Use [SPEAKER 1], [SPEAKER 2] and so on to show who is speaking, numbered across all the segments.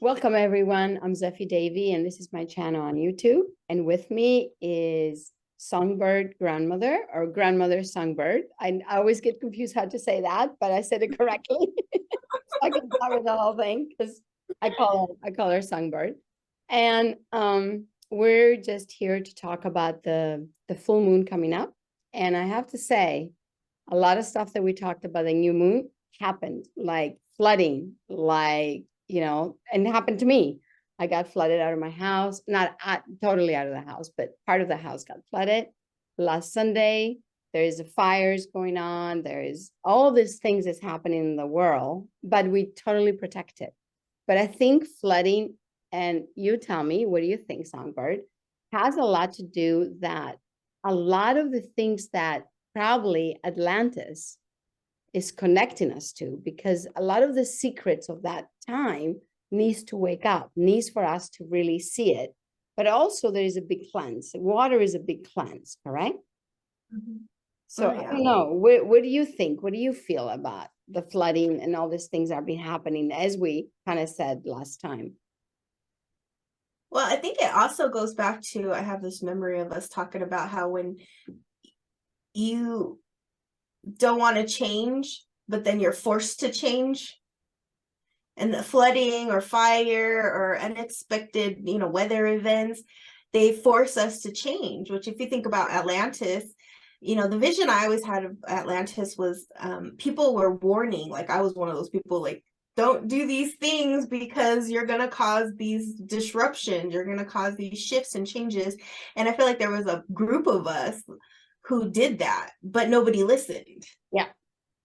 [SPEAKER 1] Welcome everyone. I'm Zeffie Davy and this is my channel on YouTube. And with me is Songbird Grandmother or Grandmother Songbird. I always get confused how to say that, but I said it correctly. So I can cover the whole thing because I call her Songbird. And we're just here to talk about the full moon coming up. And I have to say, a lot of stuff that we talked about the new moon happened, like flooding, and it happened to me. I got flooded out of my house, not totally out of the house, but part of the house got flooded. Last Sunday, there is fires going on. There is all these things that's happening in the world, but we totally protect it. But I think flooding, and you tell me, what do you think, Songbird, has a lot to do that a lot of the things that probably Atlantis is connecting us to, because a lot of the secrets of that time needs to wake up, needs for us to really see it. But also there is a big cleanse. Water is a big cleanse, correct? Mm-hmm. So I don't know, what do you think? What do you feel about the flooding and all these things that have been happening, as we kind of said last time?
[SPEAKER 2] Well, I think it also goes back to, I have this memory of us talking about how when you don't want to change, but then you're forced to change. And the flooding or fire or unexpected, weather events, they force us to change, which if you think about Atlantis, the vision I always had of Atlantis was people were warning, like I was one of those people, like, don't do these things because you're going to cause these disruptions. You're going to cause these shifts and changes. And I feel like there was a group of us who did that, but nobody listened.
[SPEAKER 1] Yeah,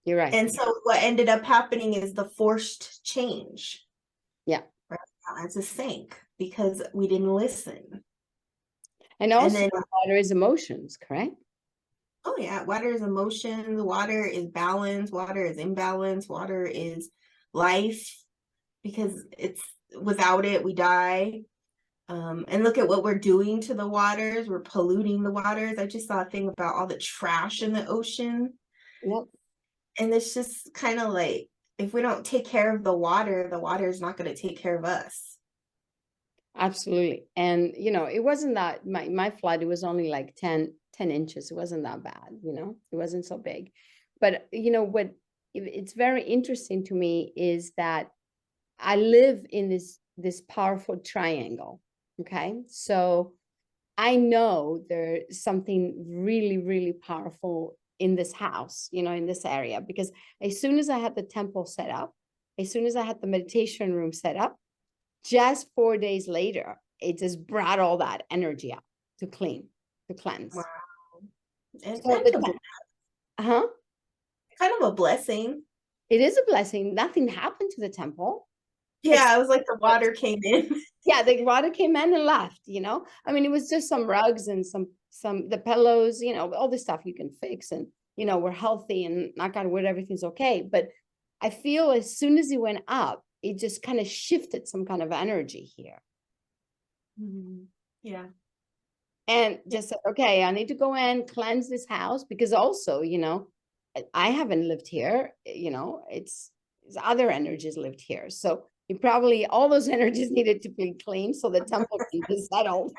[SPEAKER 1] you're right.
[SPEAKER 2] And so what ended up happening is the forced change.
[SPEAKER 1] Yeah.
[SPEAKER 2] It's a sink because we didn't listen.
[SPEAKER 1] And also water is emotions, correct?
[SPEAKER 2] Oh yeah, water is emotions, water is balance, water is imbalance, water is life, because it's without it we die. And look at what we're doing to the waters. We're polluting the waters. I just saw a thing about all the trash in the ocean.
[SPEAKER 1] Yep.
[SPEAKER 2] And it's just kind of like, if we don't take care of the water is not going to take care of us.
[SPEAKER 1] Absolutely. And it wasn't that my flood, it was only like 10 inches. It wasn't that bad, it wasn't so big. But what it's very interesting to me is that I live in this powerful triangle. Okay. So I know there's something really, really powerful in this house, in this area, because as soon as I had the temple set up, as soon as I had the meditation room set up, just 4 days later, it just brought all that energy out to cleanse.
[SPEAKER 2] Wow. And
[SPEAKER 1] so
[SPEAKER 2] kind of a blessing.
[SPEAKER 1] It is a blessing. Nothing happened to the temple.
[SPEAKER 2] Yeah, it was like the water came in.
[SPEAKER 1] Yeah, the water came in and left, I mean, it was just some rugs and the pillows, all this stuff you can fix, and we're healthy and knock on wood, everything's okay. But I feel as soon as it went up, it just kind of shifted some kind of energy here.
[SPEAKER 2] Mm-hmm. Yeah.
[SPEAKER 1] And just said, okay, I need to go in, cleanse this house, because also, I haven't lived here, it's other energies lived here. So probably all those energies needed to be cleaned so the temple can be settled.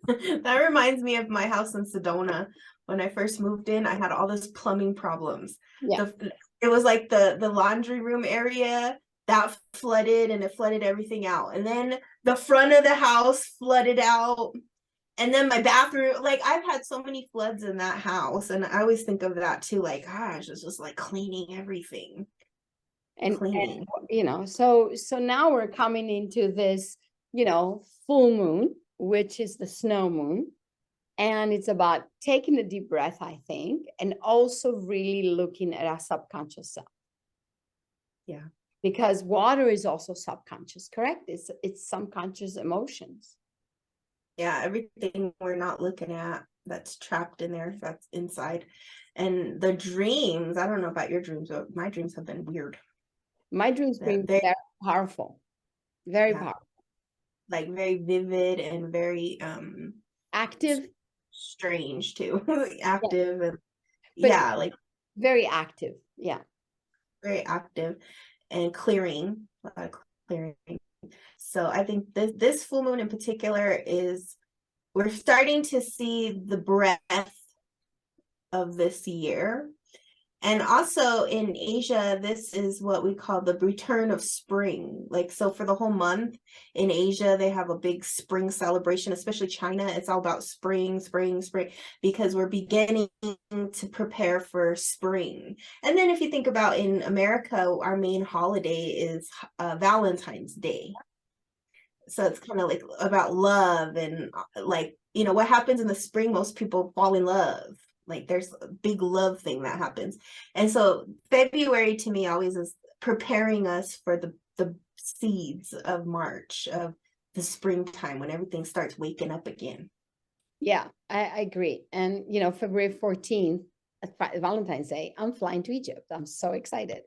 [SPEAKER 2] That reminds me of my house in Sedona. When I first moved in, I had all this plumbing problems.
[SPEAKER 1] Yeah.
[SPEAKER 2] It was like the laundry room area that flooded, and it flooded everything out. And then the front of the house flooded out. And then my bathroom, like I've had so many floods in that house. And I always think of that too, like, gosh, it's just like cleaning everything.
[SPEAKER 1] And so now we're coming into this, full moon, which is the snow moon. And it's about taking a deep breath, I think, and also really looking at our subconscious self.
[SPEAKER 2] Yeah.
[SPEAKER 1] Because water is also subconscious, correct? It's subconscious emotions.
[SPEAKER 2] Yeah, everything we're not looking at that's trapped in there, that's inside. And the dreams, I don't know about your dreams, but my dreams have been weird.
[SPEAKER 1] My dreams been very powerful, very powerful,
[SPEAKER 2] like very vivid and very
[SPEAKER 1] active,
[SPEAKER 2] strange too. Active. And like
[SPEAKER 1] very active. Yeah,
[SPEAKER 2] very active and clearing. So I think this full moon in particular is, we're starting to see the breath of this year. And also in Asia, this is what we call the return of spring. Like, so for the whole month in Asia, they have a big spring celebration, especially China. It's all about spring, spring, spring, because we're beginning to prepare for spring. And then if you think about in America, our main holiday is Valentine's Day. So it's kind of like about love and like, you know, what happens in the spring, most people fall in love. Like there's a big love thing that happens. And so February to me always is preparing us for the seeds of March, of the springtime, when everything starts waking up again.
[SPEAKER 1] Yeah, I agree. And, you know, February 14th, Valentine's Day, I'm flying to Egypt. I'm so excited.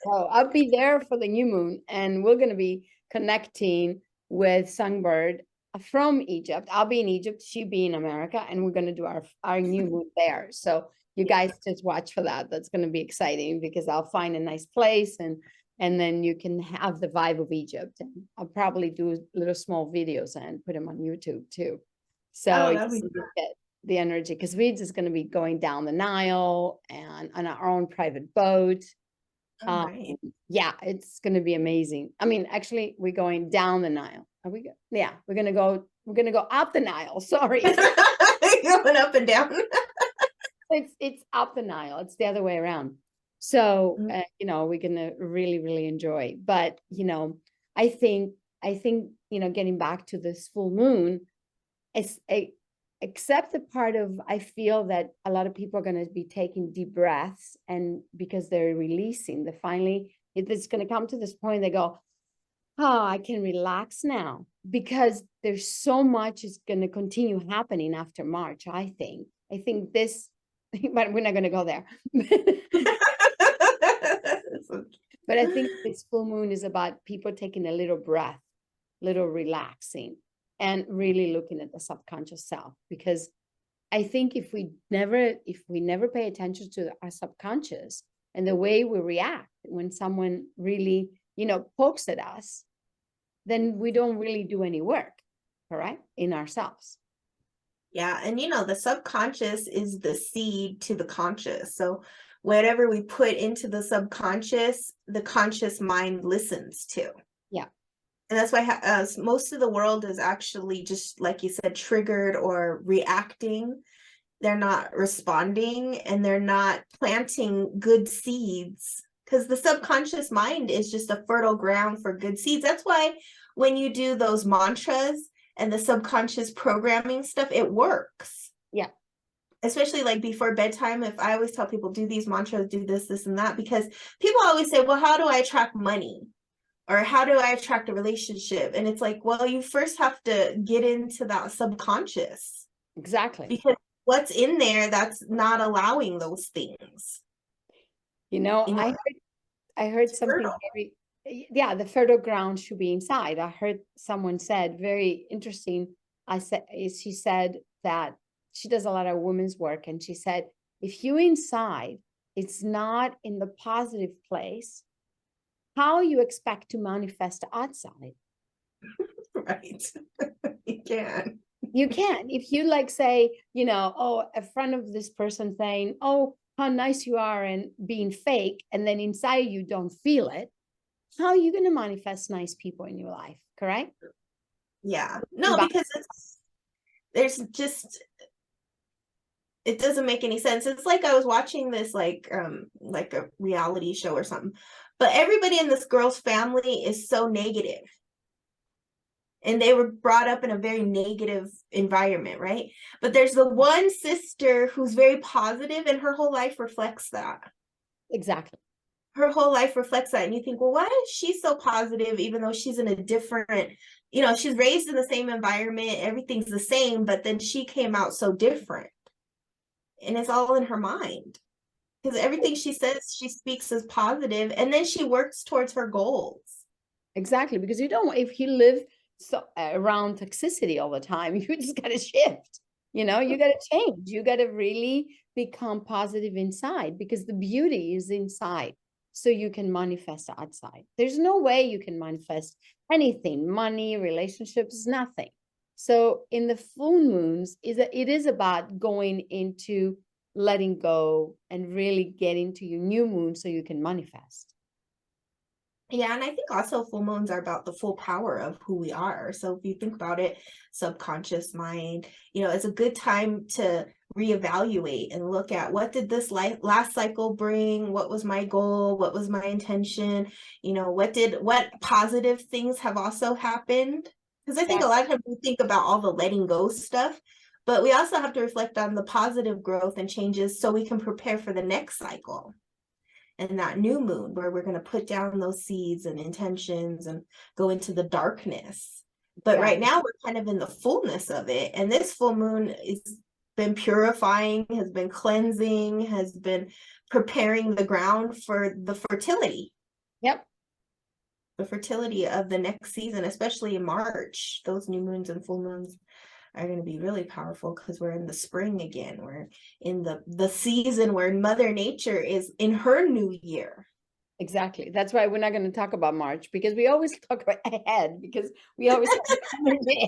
[SPEAKER 1] Oh, I'll be there for the new moon, and we're going to be connecting with Songbird from Egypt. I'll be in Egypt, she'll be in America, and we're going to do our new moon there. So you guys just watch for that. That's going to be exciting because I'll find a nice place, and then you can have the vibe of Egypt. And I'll probably do little small videos and put them on YouTube too. So
[SPEAKER 2] Oh,
[SPEAKER 1] you
[SPEAKER 2] that'd be
[SPEAKER 1] get the energy, because we're just going to be going down the Nile and on our own private boat.
[SPEAKER 2] right.
[SPEAKER 1] Yeah, it's going to be amazing. I mean, actually, we're going down the Nile. Are we? Yeah, we're going to go up the Nile. Sorry.
[SPEAKER 2] Going up and down.
[SPEAKER 1] It's up the Nile. It's the other way around. So,
[SPEAKER 2] Mm.
[SPEAKER 1] you know, we're going to really, really enjoy. But, you know, I think, you know, getting back to this full moon, it's except the part of, I feel that a lot of people are going to be taking deep breaths, and because they're releasing, it's going to come to this point, they go, oh, I can relax now, because there's so much is going to continue happening after March. I think this, but we're not going to go there. But I think this full moon is about people taking a little breath, little relaxing, and really looking at the subconscious self. Because I think if we never pay attention to our subconscious and the way we react when someone really, you know, pokes at us, then we don't really do any work, correct, in ourselves.
[SPEAKER 2] Yeah, and you know, the subconscious is the seed to the conscious. So whatever we put into the subconscious, the conscious mind listens to.
[SPEAKER 1] Yeah,
[SPEAKER 2] And that's why most of the world is actually, just like you said, triggered or reacting. They're not responding, and they're not planting good seeds, because the subconscious mind is just a fertile ground for good seeds. That's why when you do those mantras and the subconscious programming stuff, it works.
[SPEAKER 1] yeah,
[SPEAKER 2] Especially like before bedtime, if I always tell people, do these mantras, do this and that, because people always say, well, how do I attract money? Or how do I attract a relationship? And it's like, well, you first have to get into that subconscious,
[SPEAKER 1] exactly.
[SPEAKER 2] because what's in there that's not allowing those things.
[SPEAKER 1] You know,
[SPEAKER 2] You know,
[SPEAKER 1] I heard
[SPEAKER 2] it's
[SPEAKER 1] something
[SPEAKER 2] fertile.
[SPEAKER 1] very, yeah, the fertile ground should be inside. I heard someone said, very interesting. She said that she does a lot of women's work, and she said, if you inside, it's not in the positive place, how you expect to manifest outside?
[SPEAKER 2] Right. You can.
[SPEAKER 1] You can. If you like say, you know, oh, in front of this person saying, oh, how nice you are, and being fake, and then inside you don't feel it, how are you going to manifest nice people in your life? Correct?
[SPEAKER 2] Yeah. No, because there's just, it doesn't make any sense. It's like I was watching this like a reality show or something. But everybody in this girl's family is so negative. And they were brought up in a very negative environment, right? But there's the one sister who's very positive, and her whole life reflects that.
[SPEAKER 1] Exactly.
[SPEAKER 2] Her whole life reflects that. And you think, well, why is she so positive, even though she's in a different, you know, she's raised in the same environment, everything's the same, but then she came out so different. And it's all in her mind, because everything she says, she speaks as positive, and then she works towards her goals.
[SPEAKER 1] Exactly. Because you don't, if you live so around toxicity all the time, you just got to shift. You know, you got to change. You got to really become positive inside, because the beauty is inside. so you can manifest outside. There's no way you can manifest anything, money, relationships, nothing. So in the full moons, it is about going into letting go and really getting to your new moon so you can manifest.
[SPEAKER 2] Yeah, and I think also full moons are about the full power of who we are. So if you think about it, subconscious mind, it's a good time to reevaluate and look at what did this last cycle bring? What was my goal? What was my intention? What positive things have also happened? Because I think a lot of times we think about all the letting go stuff, but we also have to reflect on the positive growth and changes so we can prepare for the next cycle. And that new moon where we're going to put down those seeds and intentions and go into the darkness. But right now we're kind of in the fullness of it. And this full moon has been purifying, has been cleansing, has been preparing the ground for the fertility.
[SPEAKER 1] Yep.
[SPEAKER 2] The fertility of the next season, especially in March. Those new moons and full moons are going to be really powerful because we're in the spring again. We're in the season where Mother Nature is in her new year.
[SPEAKER 1] Exactly. That's why we're not going to talk about March, because we always talk about ahead, because we always have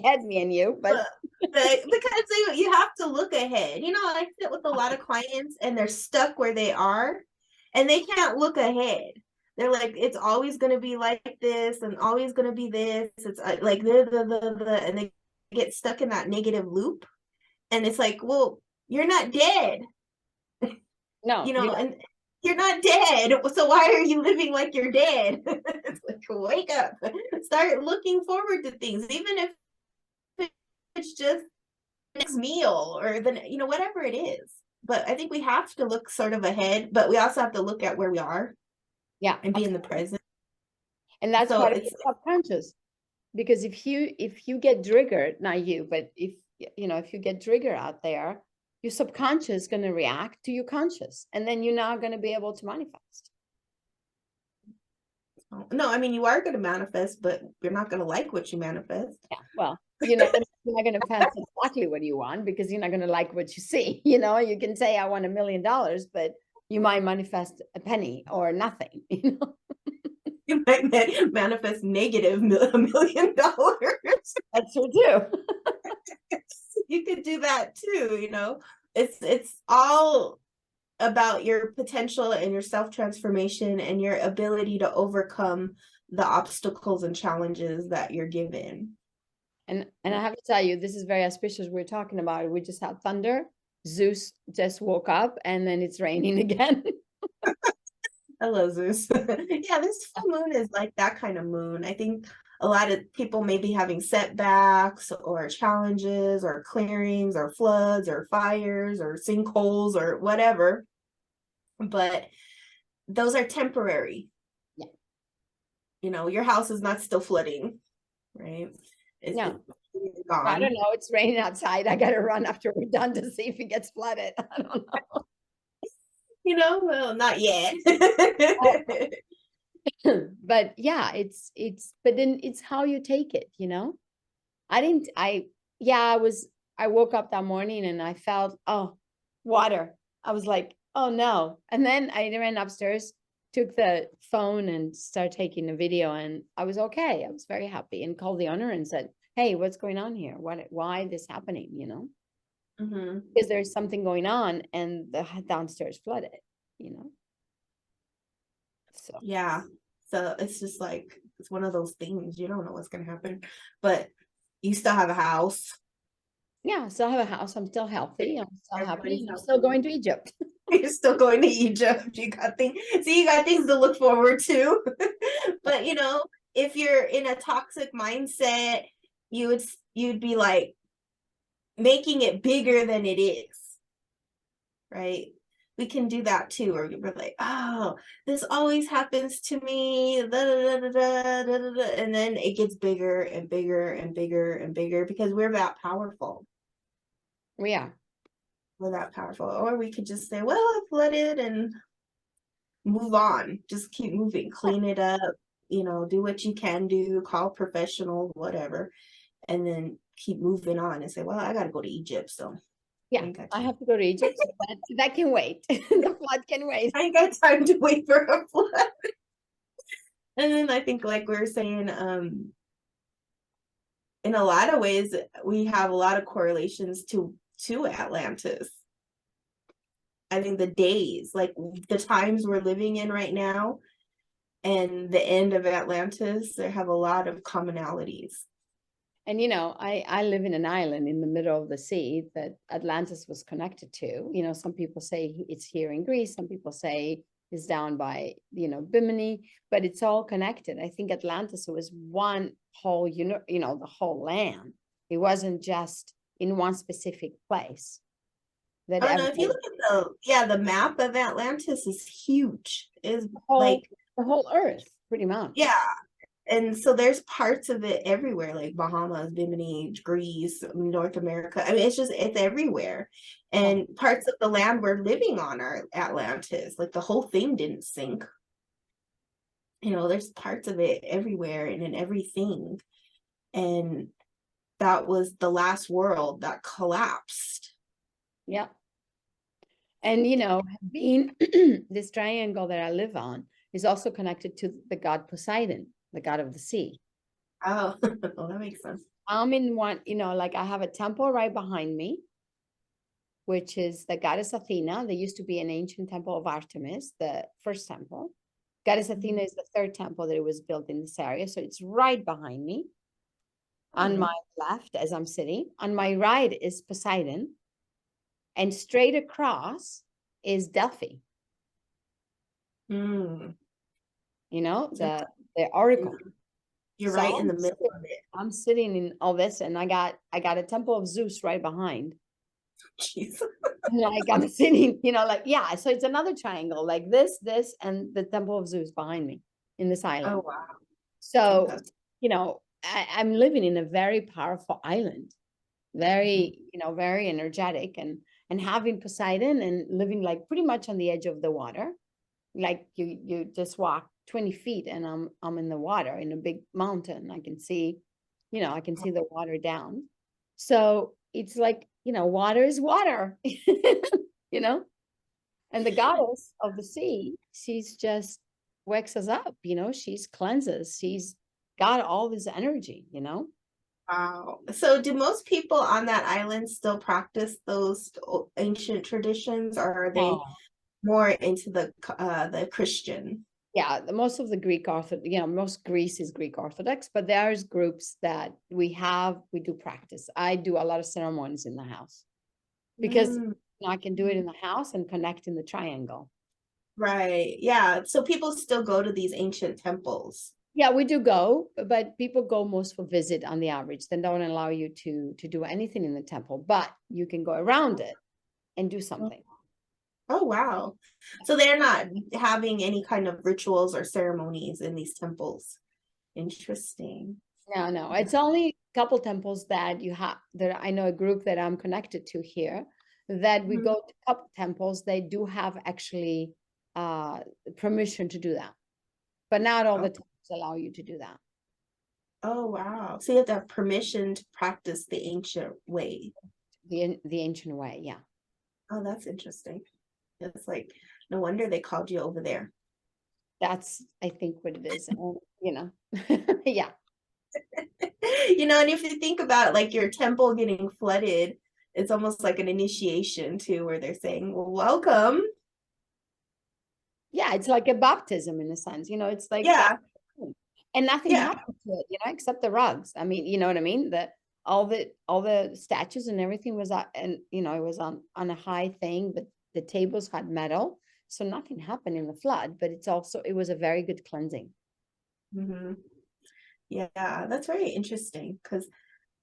[SPEAKER 1] ahead, me and you. But
[SPEAKER 2] because you have to look ahead. I sit with a lot of clients and they're stuck where they are and they can't look ahead. They're like, it's always going to be like this and always going to be this. It's like and they get stuck in that negative loop. And it's like, well, you're not dead.
[SPEAKER 1] No,
[SPEAKER 2] and you're not dead. So why are you living like you're dead? It's like, wake up, start looking forward to things, even if it's just next meal or whatever it is. But I think we have to look sort of ahead, but we also have to look at where we are.
[SPEAKER 1] Yeah.
[SPEAKER 2] And be in the present.
[SPEAKER 1] And that's part of the subconscious. Because if you get triggered, not you, but if you get triggered out there, your subconscious is going to react to your conscious, and then you're not going to be able to manifest.
[SPEAKER 2] No, I mean, you are going to manifest, but you're not going to like what you manifest.
[SPEAKER 1] Yeah, well, you're not going to manifest exactly what you want, because you're not going to like what you see. You can say, I want $1 million, but you might manifest a penny or nothing.
[SPEAKER 2] You might manifest negative $1 million.
[SPEAKER 1] That's true too.
[SPEAKER 2] You could do that too. It's all about your potential and your self-transformation and your ability to overcome the obstacles and challenges that you're given.
[SPEAKER 1] And I have to tell you, this is very auspicious. We're talking about it. We just had thunder. Zeus just woke up and then it's raining again.
[SPEAKER 2] Hello, Zeus. Yeah, this full moon is like that kind of moon. I think a lot of people may be having setbacks or challenges or clearings or floods or fires or sinkholes or whatever. But those are temporary. Yeah. Your house is not still flooding, right?
[SPEAKER 1] No. I don't know. It's raining outside. I got to run after we're done to see if it gets flooded. I don't know.
[SPEAKER 2] Well, not yet.
[SPEAKER 1] But yeah, but then it's how you take it, I woke up that morning and I felt, water. I was like, oh no. And then I ran upstairs, took the phone and started taking a video, and I was okay. I was very happy, and called the owner and said, hey, what's going on here? Why this happening,
[SPEAKER 2] Mm-hmm.
[SPEAKER 1] Because there's something going on and the downstairs flooded, So
[SPEAKER 2] yeah. So it's just like, it's one of those things, you don't know what's going to happen, but you still have a house.
[SPEAKER 1] Yeah, I still have a house. I'm still healthy. I'm still happy. I'm still going to Egypt.
[SPEAKER 2] You're still going to Egypt. You got things to look forward to. But if you're in a toxic mindset, you'd be like making it bigger than it is. Right? We can do that too, or we're like, oh, this always happens to me, da, da, da, da, da, da, da. And then it gets bigger and bigger and bigger and bigger because we're that powerful.
[SPEAKER 1] We are.
[SPEAKER 2] We're that powerful. Or we could just say, well, I've let it and move on. Just keep moving, clean it up, do what you can do, call professional, whatever, and then keep moving on and say, well, I got to go to Egypt, so
[SPEAKER 1] Yeah,
[SPEAKER 2] ain't got
[SPEAKER 1] I
[SPEAKER 2] time.
[SPEAKER 1] have to go to Egypt. So that can wait. The flood can wait.
[SPEAKER 2] I ain't got time to wait for a flood. And then I think, like we were saying, in a lot of ways, we have a lot of correlations to Atlantis. I think the days, like the times we're living in right now, and the end of Atlantis, they have a lot of commonalities.
[SPEAKER 1] And I live in an island in the middle of the sea that Atlantis was connected to. Some people say it's here in Greece, some people say it's down by, Bimini, but it's all connected. I think Atlantis was one whole, the whole land. It wasn't just in one specific place that
[SPEAKER 2] Oh no, if you look at the map of Atlantis is huge. Is
[SPEAKER 1] whole,
[SPEAKER 2] like,
[SPEAKER 1] the whole earth, pretty much.
[SPEAKER 2] yeah. And so there's parts of it everywhere, like Bahamas, Bimini, Greece, North America. I mean, it's everywhere. And parts of the land we're living on are Atlantis. Like the whole thing didn't sink. There's parts of it everywhere and in everything. And that was the last world that collapsed.
[SPEAKER 1] Yeah. And being this triangle that I live on is also connected to the god Poseidon, the god of the sea.
[SPEAKER 2] Oh, well, that makes sense.
[SPEAKER 1] I'm in one, like I have a temple right behind me, which is the goddess Athena. There used to be an ancient temple of Artemis, the first temple. Goddess Athena is the third temple that was built in this area. So it's right behind me. On my left, as I'm sitting, on my right is Poseidon. And straight across is Delphi.
[SPEAKER 2] Mm.
[SPEAKER 1] The oracle.
[SPEAKER 2] You're
[SPEAKER 1] So
[SPEAKER 2] right in the middle of it.
[SPEAKER 1] I'm sitting in all this, and I got a temple of Zeus right behind.
[SPEAKER 2] Jeez.
[SPEAKER 1] And I got sitting, so it's another triangle, like this, and the temple of Zeus behind me in this island.
[SPEAKER 2] Oh wow.
[SPEAKER 1] So,
[SPEAKER 2] Fantastic.
[SPEAKER 1] I'm living in a very powerful island, very, very energetic, and having Poseidon and living like pretty much on the edge of the water. Like you just walk 20 feet and I'm in the water in a big mountain. I can see the water down. So it's like, water is water, and the goddess of the sea, she's just wakes us up, she's cleanses, she's got all this energy.
[SPEAKER 2] Wow. So do most people on that island still practice those ancient traditions, or are they more into the Christian?
[SPEAKER 1] Yeah, most of the Greek Orthodox, most Greece is Greek Orthodox, but there's groups that we do practice. I do a lot of ceremonies in the house because I can do it in the house and connect in the triangle.
[SPEAKER 2] Right. Yeah. So people still go to these ancient temples.
[SPEAKER 1] Yeah, we do go, but people go most for visit on the average. They don't allow you to do anything in the temple, but you can go around it and do something.
[SPEAKER 2] Oh, wow. So they're not having any kind of rituals or ceremonies in these temples. Interesting.
[SPEAKER 1] No. It's only a couple temples that you have, that I know a group that I'm connected to here, that we go to a couple temples. They do have actually permission to do that, but not all the temples allow you to do that.
[SPEAKER 2] Oh, wow. So you have to have permission to practice the ancient way.
[SPEAKER 1] The ancient way, yeah.
[SPEAKER 2] Oh, that's interesting. It's like, no wonder they called you over there.
[SPEAKER 1] That's, I think, what it is. And, yeah.
[SPEAKER 2] And if you think about like your temple getting flooded, it's almost like an initiation too, where they're saying, well, welcome.
[SPEAKER 1] Yeah, it's like a baptism in a sense, it's like,
[SPEAKER 2] yeah.
[SPEAKER 1] And nothing happened to it, except the rugs. I mean, you know what I mean? All the statues and everything was and it was on a high thing, but the tables had metal, so nothing happened in the flood. But it was a very good cleansing.
[SPEAKER 2] Mm-hmm. Yeah, that's very interesting because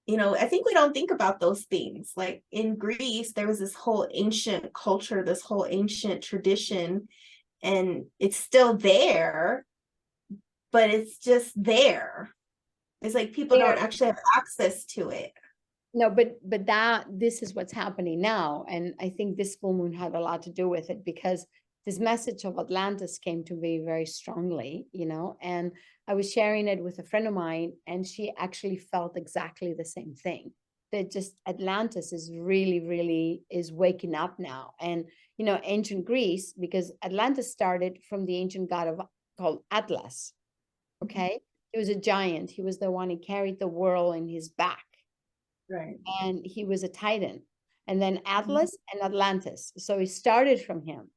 [SPEAKER 2] I think we don't think about those things. Like in Greece, there was this whole ancient culture, this whole ancient tradition, and it's still there, but it's just there. It's like people don't actually have access to it.
[SPEAKER 1] No, but this is what's happening now. And I think this full moon had a lot to do with it, because this message of Atlantis came to me very strongly, and I was sharing it with a friend of mine, and she actually felt exactly the same thing, that just Atlantis is really is waking up now. And, you know, ancient Greece, because Atlantis started from the ancient god of called Atlas. Okay. He was a giant. He was the one who carried the world in his back.
[SPEAKER 2] Right.
[SPEAKER 1] And he was a titan. And then Atlas and Atlantis. So it started from him,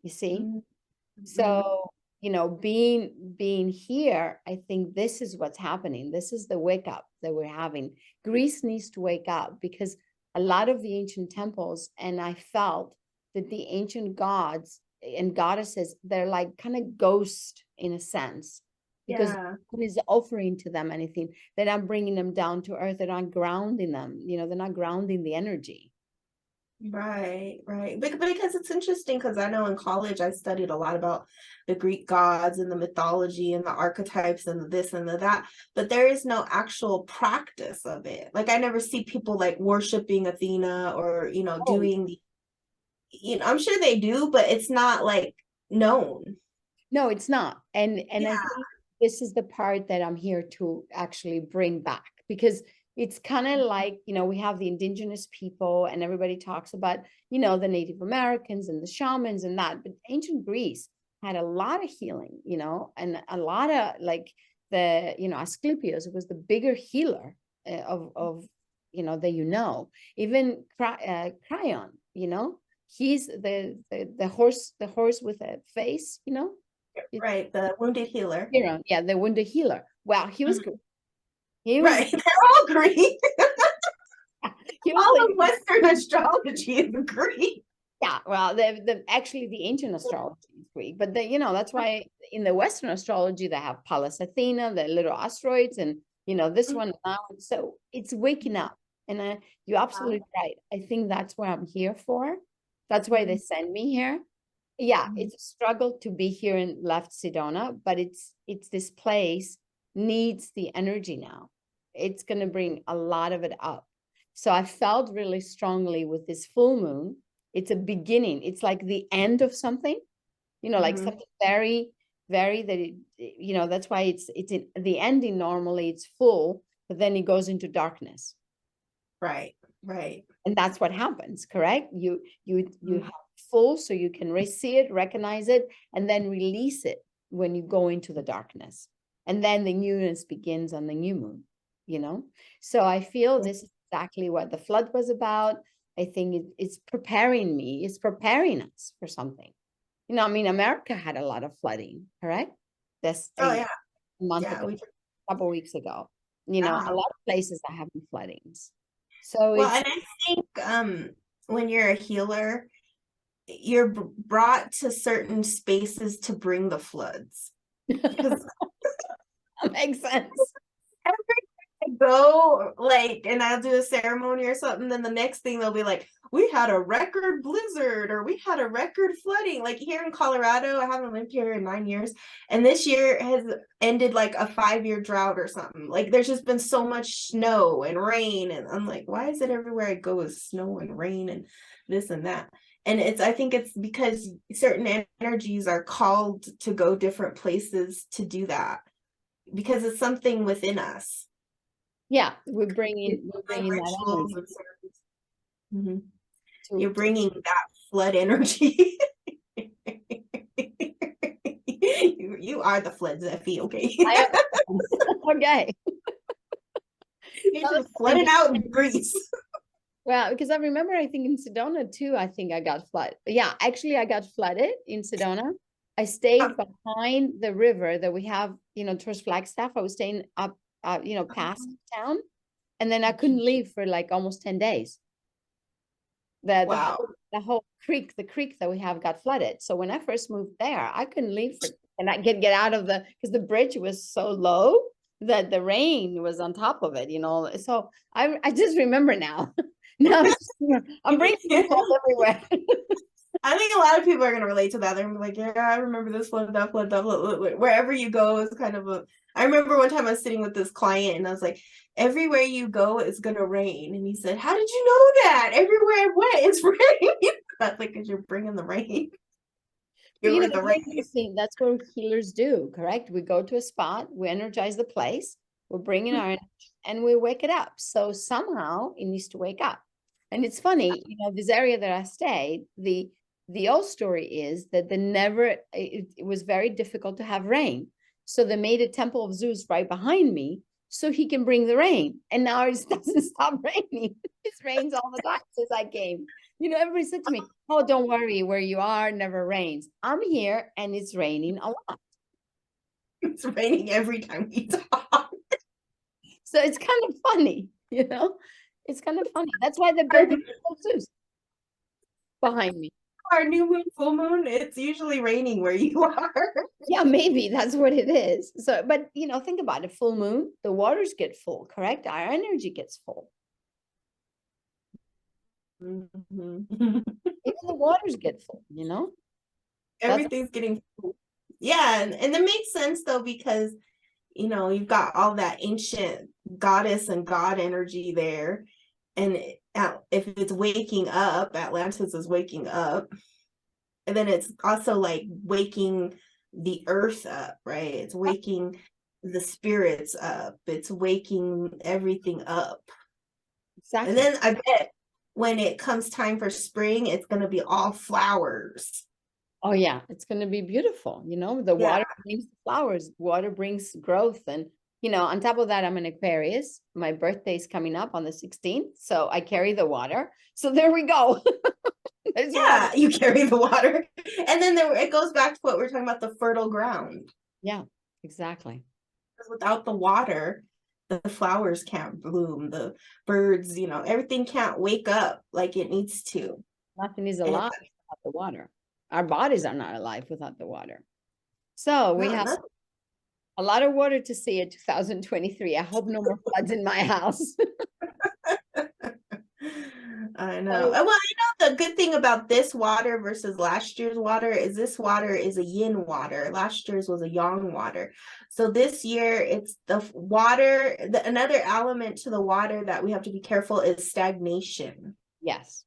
[SPEAKER 1] you see?
[SPEAKER 2] Mm-hmm.
[SPEAKER 1] So, you know, being here, I think this is what's happening. This is the wake up that we're having. Greece needs to wake up because a lot of the ancient temples, and I felt that the ancient gods and goddesses, they're like kind of ghosts in a sense, because
[SPEAKER 2] Yeah.
[SPEAKER 1] no one is offering to them anything. They're not bringing them down to earth. They're not grounding them. You know, they're not grounding the energy.
[SPEAKER 2] Right, right. Because it's interesting because I know in college I studied a lot about the Greek gods and the mythology and the archetypes and the this and the that, but there is no actual practice of it. Like I never see people like worshiping Athena or, you know,
[SPEAKER 1] Oh,
[SPEAKER 2] doing the, you know, I'm sure they do, but it's not like known.
[SPEAKER 1] no, it's not. And
[SPEAKER 2] Yeah.
[SPEAKER 1] I think this is the part that I'm here to actually bring back, because it's kind of like, you know, we have the indigenous people and everybody talks about, you know, the Native Americans and the shamans and that, but ancient Greece had a lot of healing, you know, and a lot of like the, you know, Asclepius was the bigger healer of, you know, that, you know, even Cryon, you know, he's the horse with a face, you know.
[SPEAKER 2] Right, the wounded healer.
[SPEAKER 1] You know, yeah, the wounded healer. Wow, he was
[SPEAKER 2] Mhm.
[SPEAKER 1] good. He was
[SPEAKER 2] Right, they're all Greek.
[SPEAKER 1] he was
[SPEAKER 2] All
[SPEAKER 1] like,
[SPEAKER 2] of Western astrology is Greek.
[SPEAKER 1] yeah, well, the actually the ancient astrology is Greek, but you know, that's why in the Western astrology they have Pallas Athena, the little asteroids, and you know, this one now. So it's waking up. And you're absolutely right. I think that's what I'm here for. That's why they send me here. Yeah, it's a struggle to be here in left Sedona, but it's this place needs the energy now. It's going to bring a lot of it up. So I felt really strongly with this full moon. It's a beginning. It's like the end of something, you know, like something very that it, you know, that's why it's in the ending. Normally it's full, but then it goes into darkness.
[SPEAKER 2] Right, right.
[SPEAKER 1] And that's what happens, correct? You have full, so you can see it, recognize it, and then release it when you go into the darkness. And then the newness begins on the new moon, you know? So I feel this is exactly what the flood was about. I think it's preparing me, it's preparing us for something. You know, I mean, America had a lot of flooding, correct? This
[SPEAKER 2] Oh
[SPEAKER 1] a
[SPEAKER 2] yeah,
[SPEAKER 1] month
[SPEAKER 2] yeah.
[SPEAKER 1] ago, a couple weeks ago. You know, a
[SPEAKER 2] Yeah.
[SPEAKER 1] lot of places are having floodings. So
[SPEAKER 2] Well,
[SPEAKER 1] it's
[SPEAKER 2] and I think when you're a healer, you're brought to certain spaces to bring the floods. Because
[SPEAKER 1] that makes sense.
[SPEAKER 2] every time I go, like, and I'll do a ceremony or something, then the next thing they'll be like, we had a record blizzard or we had a record flooding. Like here in Colorado, I haven't lived here in 9 years, and this year has ended like a 5-year drought or something. Like there's just been so much snow and rain, and I'm like, why is it everywhere I go is snow and rain and this and that? And I think it's because certain energies are called to go different places to do that because it's something within us.
[SPEAKER 1] Yeah, we're
[SPEAKER 2] Like
[SPEAKER 1] bringing that
[SPEAKER 2] rituals
[SPEAKER 1] energy
[SPEAKER 2] and service. Mhm. You're
[SPEAKER 1] to
[SPEAKER 2] bringing that flood energy. You are the flood, Zeffy, okay?
[SPEAKER 1] I okay.
[SPEAKER 2] You just flooded out in Greece.
[SPEAKER 1] Well, because I remember, I think in Sedona too, I think I got flooded. Yeah, actually, I got flooded in Sedona. I stayed behind the river that we have, you know, towards Flagstaff. I was staying up, you know, past town, and then I couldn't leave for like almost 10 days.
[SPEAKER 2] Wow.
[SPEAKER 1] The whole creek, the creek that we have got flooded. So when I first moved there, I couldn't leave for, and I get out of the, because the bridge was so low that the rain was on top of it, you know. So I just remember now. Now I'm bringing the flood everywhere.
[SPEAKER 2] I think a lot of people are going to relate to that. They're gonna be like, yeah, I remember this flood, that flood, that flood. Wherever you go is kind of a. I remember one time I was sitting with this client and I was like, everywhere you go, it's going to rain. And he said, how did you know that? Everywhere I went, it's raining. That's like, because you're bringing the rain.
[SPEAKER 1] But, you know,
[SPEAKER 2] You're the rain.
[SPEAKER 1] that's what healers do, correct? We go to a spot, we energize the place, we're bringing our energy, and we wake it up. So somehow it needs to wake up. And it's funny, this area that I stayed, the old story is that it was very difficult to have rain. So they made a temple of Zeus right behind me so he can bring the rain. And now it doesn't stop raining. It rains all the time since I came. Everybody said to me, oh, don't worry, where you are, it never rains. I'm here and it's raining a lot.
[SPEAKER 2] It's raining every time we talk.
[SPEAKER 1] So it's kind of funny, It's kind of funny. That's why they built the temple of Zeus behind me.
[SPEAKER 2] Our new moon, full moon, it's usually raining where you are.
[SPEAKER 1] Yeah, maybe that's what it is. So, but think about it. Full moon, the waters get full, correct? Our energy gets full.
[SPEAKER 2] Mhm.
[SPEAKER 1] Even the waters get full,
[SPEAKER 2] Everything's getting full. Yeah, and it makes sense though, because you've got all that ancient goddess and god energy there. And if it's waking up, Atlantis is waking up. And then it's also like waking the earth up, right? It's waking the spirits up. It's waking everything up.
[SPEAKER 1] Exactly.
[SPEAKER 2] And then I bet when it comes time for spring, it's going to be all flowers.
[SPEAKER 1] Oh yeah, it's going to be beautiful. The water brings the flowers, water brings growth. And, on top of that, I'm an Aquarius. My birthday's coming up on the 16th. So I carry the water. So there we go.
[SPEAKER 2] Yeah, water. You carry the water. And then it goes back to what we're talking about, the fertile ground.
[SPEAKER 1] Yeah, exactly.
[SPEAKER 2] Because without the water, the flowers can't bloom, the birds, everything can't wake up like it needs to.
[SPEAKER 1] Nothing is alive without the water. Our bodies are not alive without the water. So we have a lot of water to see in 2023. I hope no more floods in my house.
[SPEAKER 2] I know. Well, the good thing about this water versus last year's water is this water is a yin water. Last year's was a yang water. So this year it's the water. Another element to the water that we have to be careful is stagnation.
[SPEAKER 1] Yes.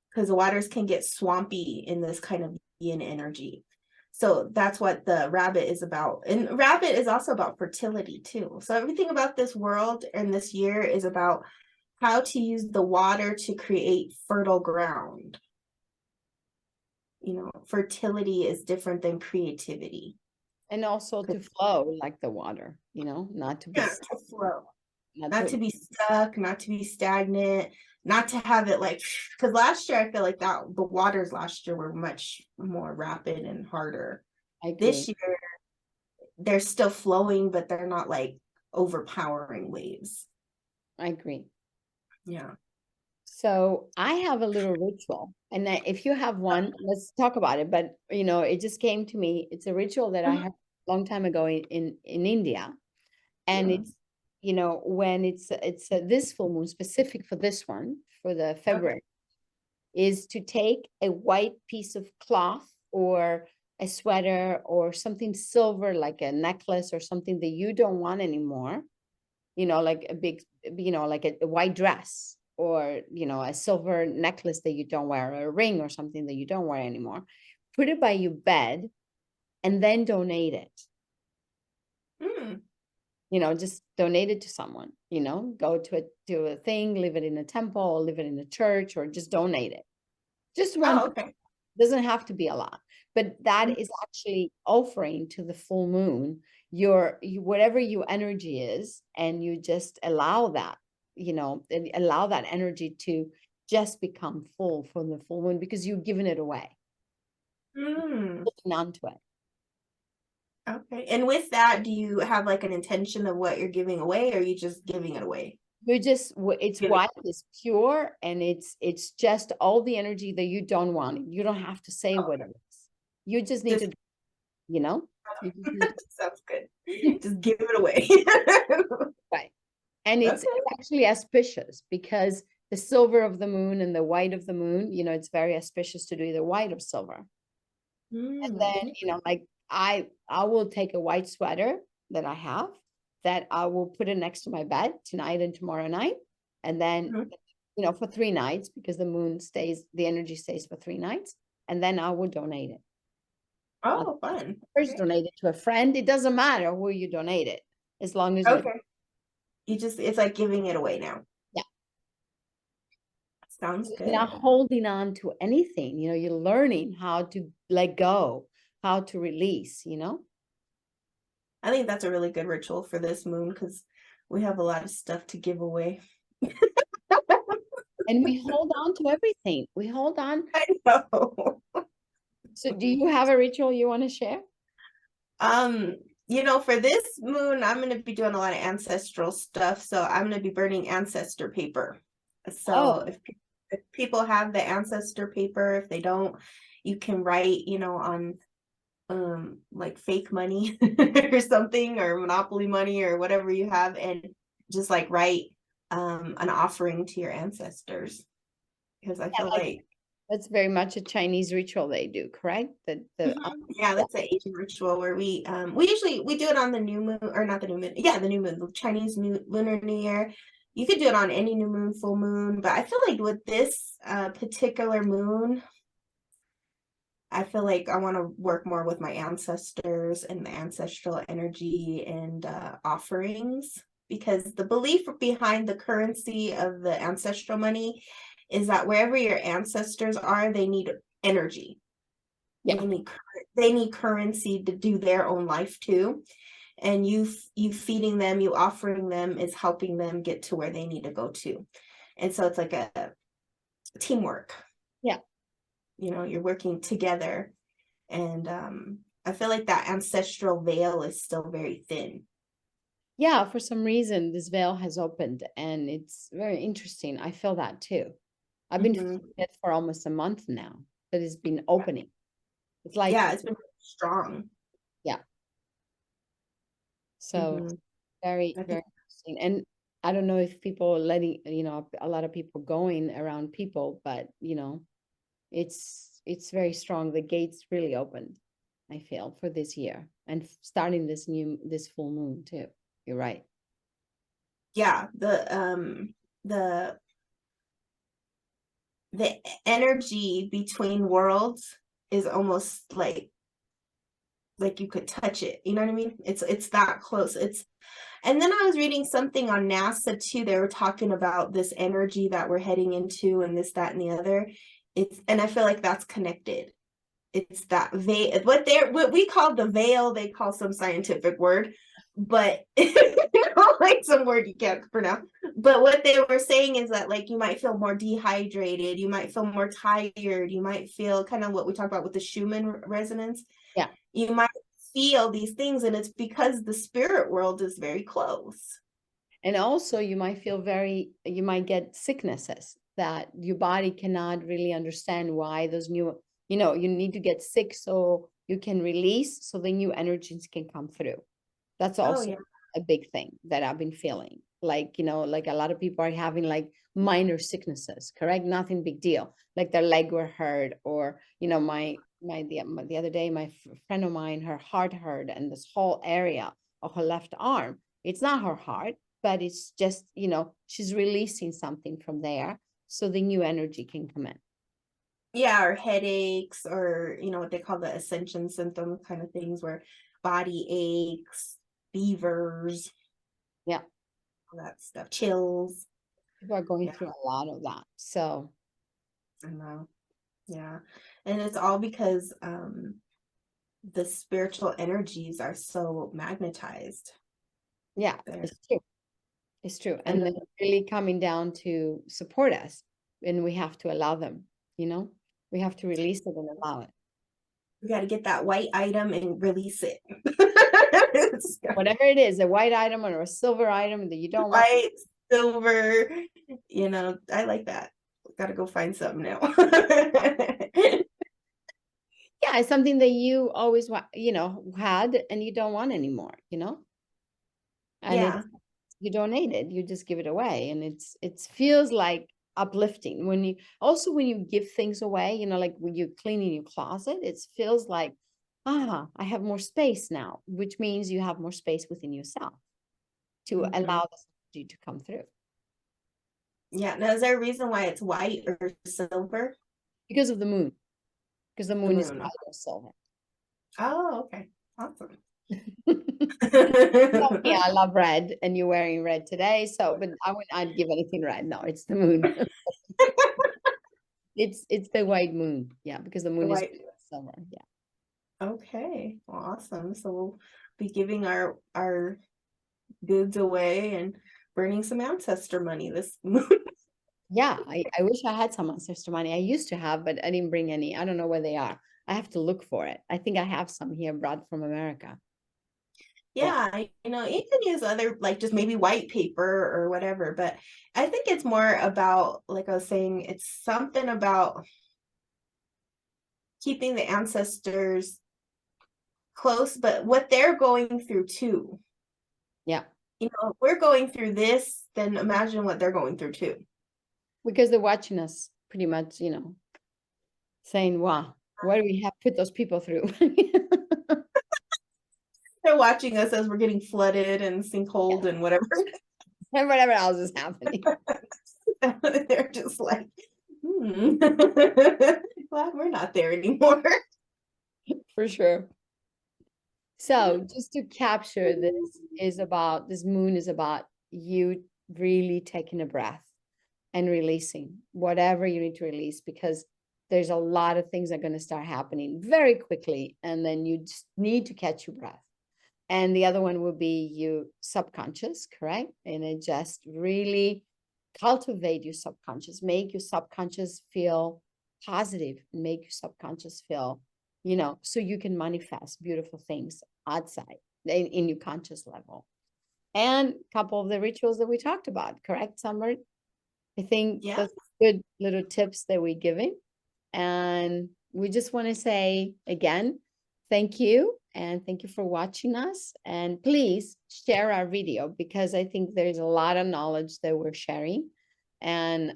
[SPEAKER 2] Because the waters can get swampy in this kind of yin energy. So that's what the rabbit is about. And rabbit is also about fertility too. So everything about this world and this year is about how to use the water to create fertile ground. Fertility is different than creativity.
[SPEAKER 1] And also to flow like the water, not to be
[SPEAKER 2] to flow. Not to be stuck, not to be stagnant, not to have it like, because last year I feel like that the waters last year were much more rapid and harder. This year they're still flowing, but they're not like overpowering waves.
[SPEAKER 1] I agree.
[SPEAKER 2] Yeah.
[SPEAKER 1] So I have a little ritual, and if you have one, let's talk about it. But it just came to me. It's a ritual that I had a long time ago in India, and it's when it's this full moon specific for this one for the February is to take a white piece of cloth or a sweater or something silver like a necklace or something that you don't want anymore, like a big, like a white dress or, a silver necklace that you don't wear or a ring or something that you don't wear anymore. Put it by your bed and then donate it. Just donate it to someone, go to a thing, leave it in a temple, or leave it in a church, or just donate it. Just one. Doesn't have to be a lot, but that is actually offering to the full moon whatever your energy is, and you just allow that, allow that energy to just become full from the full moon because you've given it away. Holding on to it.
[SPEAKER 2] Okay. And with that, do you have like an intention of what you're giving away, or are you just giving it away?
[SPEAKER 1] It's white, it's pure, and it's just all the energy that you don't want. You don't have to say what it is. You just need to,
[SPEAKER 2] Sounds good. Just give it away.
[SPEAKER 1] Right. And it's actually auspicious because the silver of the moon and the white of the moon, it's very auspicious to do either white or silver. And then, like I will take a white sweater that I have that I will put it next to my bed tonight and tomorrow night. And then, for 3 nights, because the energy stays for 3 nights. And then I will donate it.
[SPEAKER 2] Oh, fun.
[SPEAKER 1] First donate it to a friend. It doesn't matter who you donate it, as long as you
[SPEAKER 2] it's like giving it away now.
[SPEAKER 1] Yeah.
[SPEAKER 2] Sounds
[SPEAKER 1] You're not
[SPEAKER 2] good.
[SPEAKER 1] holding on to anything, you're learning how to let go, how to release,
[SPEAKER 2] I think that's a really good ritual for this moon because we have a lot of stuff to give away.
[SPEAKER 1] and we hold on to everything. We hold on.
[SPEAKER 2] I know.
[SPEAKER 1] So do you have a ritual you want to share?
[SPEAKER 2] Um, for this moon, I'm going to be doing a lot of ancestral stuff. So I'm going to be burning ancestor paper. So
[SPEAKER 1] Oh,
[SPEAKER 2] if people have the ancestor paper, if they don't, you can write, on like fake money or something, or monopoly money or whatever you have, and just like write an offering to your ancestors. Because I
[SPEAKER 1] yeah,
[SPEAKER 2] feel
[SPEAKER 1] like
[SPEAKER 2] like
[SPEAKER 1] that's very much a Chinese ritual they do, correct?
[SPEAKER 2] yeah,
[SPEAKER 1] Yeah.
[SPEAKER 2] that's an Asian ritual where we usually we do it on the new moon, or not the new moon. Yeah, the new moon, the Chinese new lunar new year. You could do it on any new moon, full moon, but I feel like with this particular moon, I feel like I want to work more with my ancestors and the ancestral energy and offerings, because the belief behind the currency of the ancestral money is that wherever your ancestors are, they need energy.
[SPEAKER 1] Yeah.
[SPEAKER 2] They need currency to do their own life too. And you feeding them, you offering them is helping them get to where they need to go to. And so it's like a teamwork.
[SPEAKER 1] Yeah.
[SPEAKER 2] You're working together. And I feel like that ancestral veil is still very thin.
[SPEAKER 1] Yeah, for some reason this veil has opened and it's very interesting. I feel that too. I've been
[SPEAKER 2] Mm-hmm.
[SPEAKER 1] feeling it for almost a month now that it's been opening. It's like,
[SPEAKER 2] Yeah, it's been strong.
[SPEAKER 1] yeah. So
[SPEAKER 2] Mm-hmm.
[SPEAKER 1] very,
[SPEAKER 2] I think,
[SPEAKER 1] very interesting. And I don't know if people are letting, a lot of people going around people, but it's very strong. The gates really opened, I feel, for this year and starting this full moon too. You're right.
[SPEAKER 2] yeah, the the energy between worlds is almost like you could touch it. You know what I mean? It's that close. And then I was reading something on NASA too. They were talking about this energy that we're heading into and this, that, and the other. And I feel like that's connected. It's that veil, what we call the veil, they call some scientific word, but like some word you can't pronounce. But what they were saying is that like you might feel more dehydrated, you might feel more tired, you might feel kind of what we talk about with the Schumann resonance.
[SPEAKER 1] Yeah.
[SPEAKER 2] You might feel these things, and it's because the spirit world is very close.
[SPEAKER 1] And also you might you might get sicknesses that your body cannot really understand why those new, you need to get sick so you can release, so the new energies can come through. That's
[SPEAKER 2] Oh
[SPEAKER 1] also
[SPEAKER 2] yeah.
[SPEAKER 1] a big thing that I've been feeling. Like, like a lot of people are having like minor sicknesses, correct? Nothing big deal. Like their leg were hurt, or, the other day, my friend of mine, her heart hurt, and this whole area of her left arm, it's not her heart, but it's just, she's releasing something from there so the new energy can come in.
[SPEAKER 2] Yeah, or headaches, or what they call the ascension symptom kind of things, where body aches, fevers,
[SPEAKER 1] Yeah.
[SPEAKER 2] all that stuff, chills.
[SPEAKER 1] People are going
[SPEAKER 2] Yeah,
[SPEAKER 1] through a lot of that. So
[SPEAKER 2] I know. Yeah. And it's all because the spiritual energies are so magnetized
[SPEAKER 1] yeah,
[SPEAKER 2] there.
[SPEAKER 1] it's true. It's true.
[SPEAKER 2] And
[SPEAKER 1] And they're really coming down to support us. And we have to allow them, we have to release it and allow it.
[SPEAKER 2] we got to get that white item and release it.
[SPEAKER 1] Whatever it is, a white item or a silver item that you don't want.
[SPEAKER 2] White, silver, I like that. Got to go find something now.
[SPEAKER 1] Yeah, it's something that you always had and you don't want anymore, and
[SPEAKER 2] Yeah.
[SPEAKER 1] it's, you donate it, you just give it away. And it feels like uplifting when you give things away, like when you clean in your closet, it feels like, I have more space now, which means you have more space within yourself to allow this energy to come through.
[SPEAKER 2] Yeah. Now, is there a reason why it's white or silver?
[SPEAKER 1] Because of the moon, because the
[SPEAKER 2] The
[SPEAKER 1] moon is
[SPEAKER 2] moon.
[SPEAKER 1] white or silver.
[SPEAKER 2] Oh, okay. Awesome.
[SPEAKER 1] Oh, yeah, I love red, and you're wearing red today. So, but I'd give anything red. No, it's the moon. It's the white moon. Yeah, because the moon is
[SPEAKER 2] White.
[SPEAKER 1] summer. Yeah.
[SPEAKER 2] Okay, well, awesome. So we'll be giving our goods away and burning some ancestor money this moon.
[SPEAKER 1] Yeah, I wish I had some ancestor money. I used to have, but I didn't bring any. I don't know where they are. I have to look for it. I think I have some here brought from America. Yeah.
[SPEAKER 2] Yeah, you can use other, like just maybe white paper or whatever, but I think it's more about, like I was saying, it's something about keeping the ancestors close, but what they're going through too.
[SPEAKER 1] Yeah.
[SPEAKER 2] We're going through this, then imagine what they're going through too.
[SPEAKER 1] Because they're watching us pretty much, saying, wow, what do we have put those people through?
[SPEAKER 2] They're watching us as we're getting flooded and sinkholed and whatever.
[SPEAKER 1] And whatever else is happening.
[SPEAKER 2] They're just like, glad we're not there anymore.
[SPEAKER 1] For sure. So just to capture this moon is about you really taking a breath and releasing whatever you need to release, because there's a lot of things that are going to start happening very quickly, and then you just need to catch your breath. And the other one will be you subconscious, correct? And it just really cultivate your subconscious, make your subconscious feel positive, make your subconscious feel, so you can manifest beautiful things outside in your conscious level. And a couple of the rituals that we talked about, correct, Summer? I think
[SPEAKER 2] Yeah.
[SPEAKER 1] those are good little tips that we're giving. And we just want to say again, thank you. And thank you for watching us. And please share our video, because I think there's a lot of knowledge that we're sharing. And,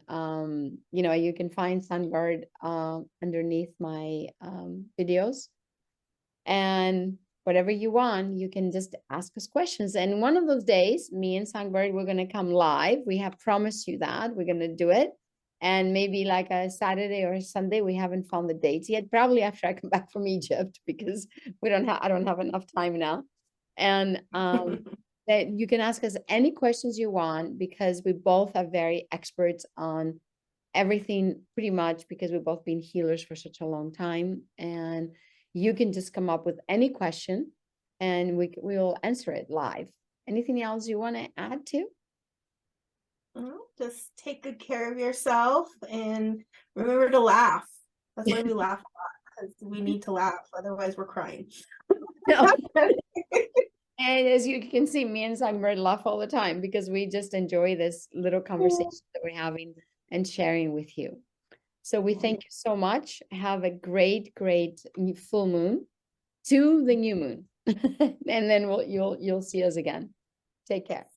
[SPEAKER 1] you can find Sunbird underneath my videos. And whatever you want, you can just ask us questions. And one of those days, me and Songbird, we're going to come live. We have promised you that we're going to do it. And maybe like a Saturday or a Sunday. We haven't found the dates yet. Probably after I come back from Egypt, because I don't have enough time now. And that you can ask us any questions you want, because we both are very experts on everything pretty much, because we've both been healers for such a long time. And you can just come up with any question and we'll answer it live. Anything else you want to add to?
[SPEAKER 2] Well, just take good care of yourself and remember to laugh. That's why we laugh a lot, because we need to laugh. Otherwise, we're crying.
[SPEAKER 1] No. And as you can see, me and Songbird laugh all the time, because we just enjoy this little conversation that we're having and sharing with you. So we thank you so much. Have a great, great full moon to the new moon. And then you'll see us again. Take care.